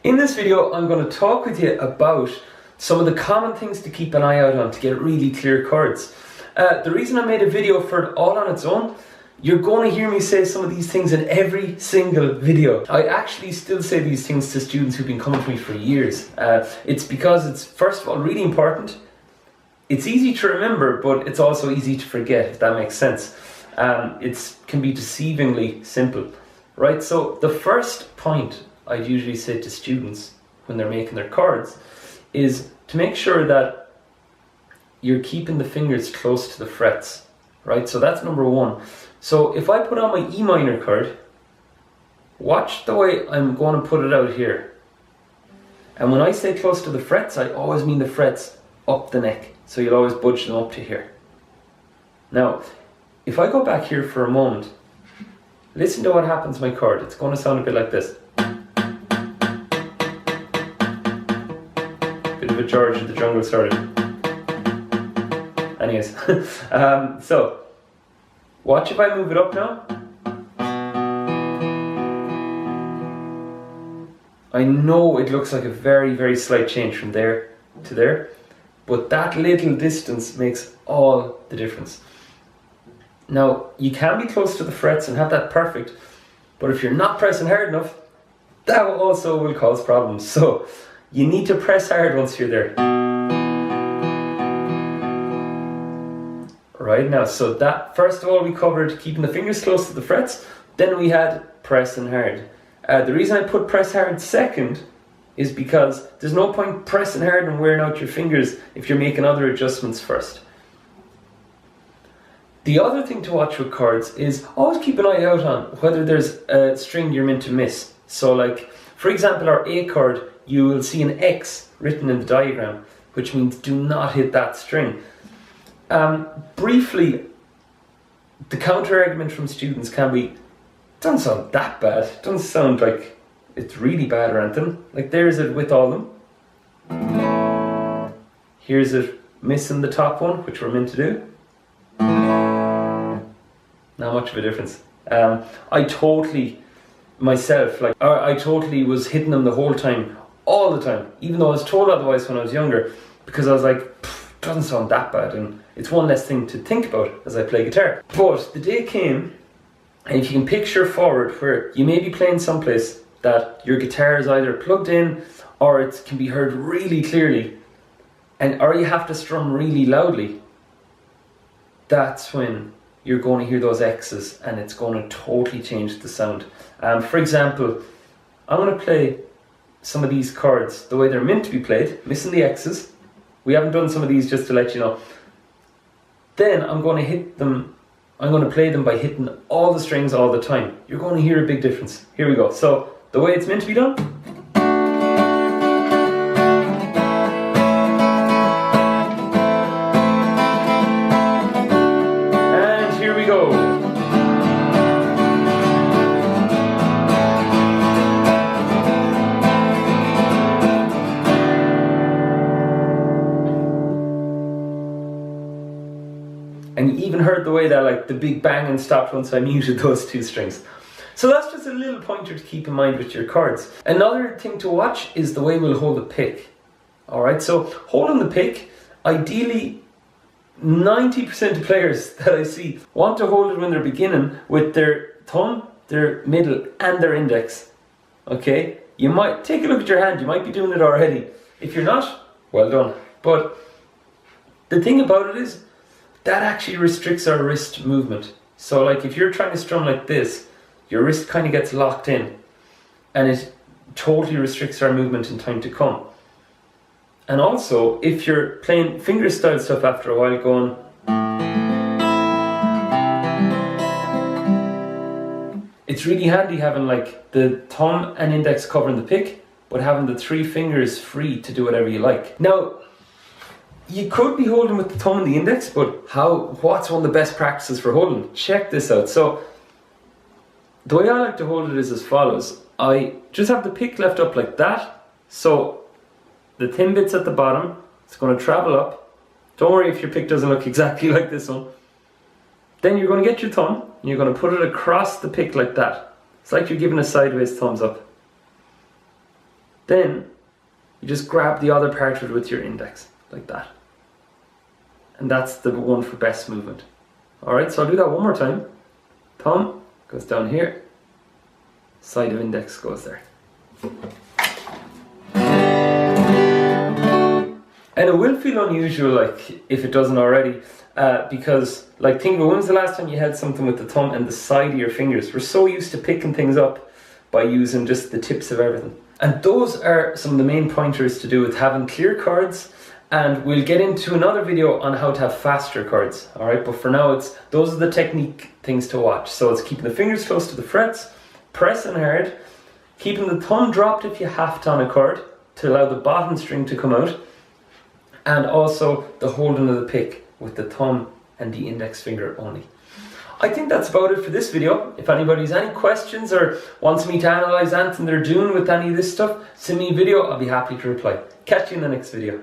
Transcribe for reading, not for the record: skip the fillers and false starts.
In this video, I'm going to talk with you about some of the common things to keep an eye out on to get really clear chords. The reason I made a video for it all on its own, you're going to hear me say some of these things in every single video. I actually still say these things to students who've been coming to me for years. It's because it's, first of all, really important. It's easy to remember, but it's also easy to forget, if that makes sense. It can be deceivingly simple, right? So the first point I'd usually say to students when they're making their chords is to make sure that you're keeping the fingers close to the frets, right? So that's number one. So if I put on my E minor chord, watch the way I'm going to put it out here. And when I say close to the frets, I always mean the frets up the neck. So you'll always budge them up to here. Now, if I go back here for a moment, listen to what happens to my chord. It's going to sound a bit like this. Bit of a George of the Jungle started. Anyways, so watch if I move it up now. I know it looks like a very, very slight change from there to there, but that little distance makes all the difference. Now, you can be close to the frets and have that perfect, but if you're not pressing hard enough, that also will cause problems. So you need to press hard once you're there. Right now, so that, first of all, we covered keeping the fingers close to the frets, then we had pressing hard. The reason I put press hard second is because there's no point pressing hard and wearing out your fingers if you're making other adjustments first. The other thing to watch with chords is always keep an eye out on whether there's a string you're meant to miss. So like, for example, our A chord, you will see an X written in the diagram, which means do not hit that string. Briefly, the counter argument from students can be, doesn't sound that bad, doesn't sound like it's really bad or anything. Like there's it with all of them. Here's it missing the top one, which we're meant to do. Not much of a difference. I totally was hitting them the whole time, all the time, even though I was told otherwise when I was younger, because I was like, doesn't sound that bad, and it's one less thing to think about as I play guitar. But the day came, and if you can picture forward where you may be playing someplace that your guitar is either plugged in or it can be heard really clearly, or you have to strum really loudly, that's when you're going to hear those X's and it's going to totally change the sound. For example, I'm going to play some of these chords the way they're meant to be played, missing the X's. We haven't done some of these, just to let you know. Then I'm going to play them by hitting all the strings all the time. You're going to hear a big difference. Here we go. So the way it's meant to be done. And here we go. And you even heard the way that like the big banging stopped once I muted those two strings. So that's just a little pointer to keep in mind with your chords. Another thing to watch is the way we'll hold the pick. Alright, so holding the pick, ideally 90% of players that I see want to hold it when they're beginning with their thumb, their middle and their index. Okay, you might take a look at your hand, you might be doing it already. If you're not, well done. But the thing about it is, that actually restricts our wrist movement. So like if you're trying to strum like this, your wrist kind of gets locked in and it totally restricts our movement in time to come. And also, if you're playing finger style stuff after a while going, it's really handy having like the thumb and index covering the pick, but having the three fingers free to do whatever you like. Now, you could be holding with the thumb and the index, but what's one of the best practices for holding? Check this out. So, the way I like to hold it is as follows. I just have the pick left up like that. So, the thin bit's at the bottom. It's going to travel up. Don't worry if your pick doesn't look exactly like this one. Then you're going to get your thumb and you're going to put it across the pick like that. It's like you're giving a sideways thumbs up. Then you just grab the other part of it with your index, like that. And that's the one for best movement. Alright, so I'll do that one more time. Thumb goes down here, side of index goes there. And it will feel unusual, like, if it doesn't already, because, like, think of it, when was the last time you held something with the thumb and the side of your fingers? We're so used to picking things up by using just the tips of everything. And those are some of the main pointers to do with having clear chords, and we'll get into another video on how to have faster chords, alright? But for now, those are the technique things to watch. So it's keeping the fingers close to the frets, pressing hard, keeping the thumb dropped if you have to on a chord to allow the bottom string to come out, and also the holding of the pick with the thumb and the index finger only. I think that's about it for this video. If anybody has any questions or wants me to analyse anything they're doing with any of this stuff, send me a video, I'll be happy to reply. Catch you in the next video.